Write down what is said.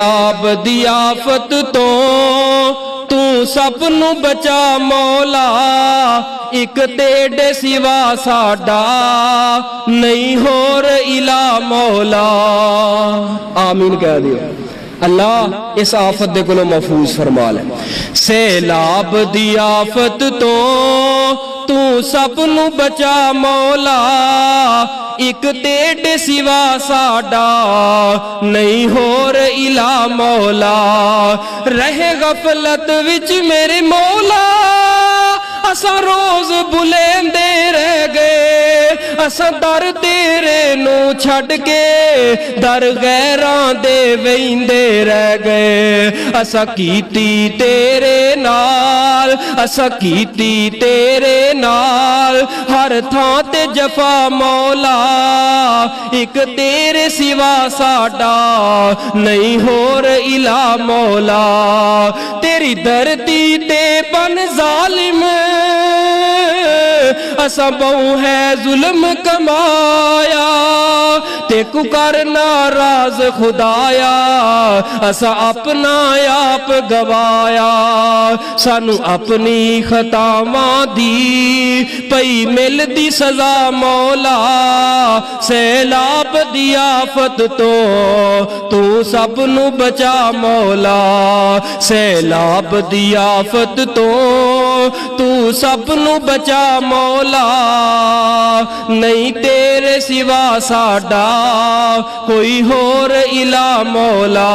ਆਪ ਦੀ ਆਫਤ ਤੋਂ ਤੂੰ ਸਭ ਨੂੰ ਬਚਾ ਮੌਲਾ, ਇੱਕ ਤੇਰੇ ਸਿਵਾ ਸਾਡਾ नहीं होर इला मौला। आमीन कह दियो। अल्लाह इस आफत दे कोलों महफूज फरमा ले। सैलाब दी आफत तो तू सब नू बचा मौला, एक तेरे सिवा साडा नहीं होर इला मौला। रहे गफलत विच मेरे मौला, असा रोज बुलेंदे रह गए, असा दर तेरे नू छड़ के दर गैरां दे वेंदे रह गए। असा कीती तेरे नाल, असा कीती तेरे नाल, हर थां ते जफा मौला, एक तेरे सिवा साडा नहीं होर इला मौला। तेरी धरती ते बन जालिम, असा बहु है जुल्म कमाया, तेकू कर नाराज खुदाया, असा अपना आप गवाया। सानू अपनी खतावां दी पई मिलदी सजा मौला, सैलाब दी आफत तो तू सब नू बचा मौला। सैलाब दी आफत तो तू सब नू बचा मौला, नहीं तेरे सिवा साडा कोई होर इला मौला।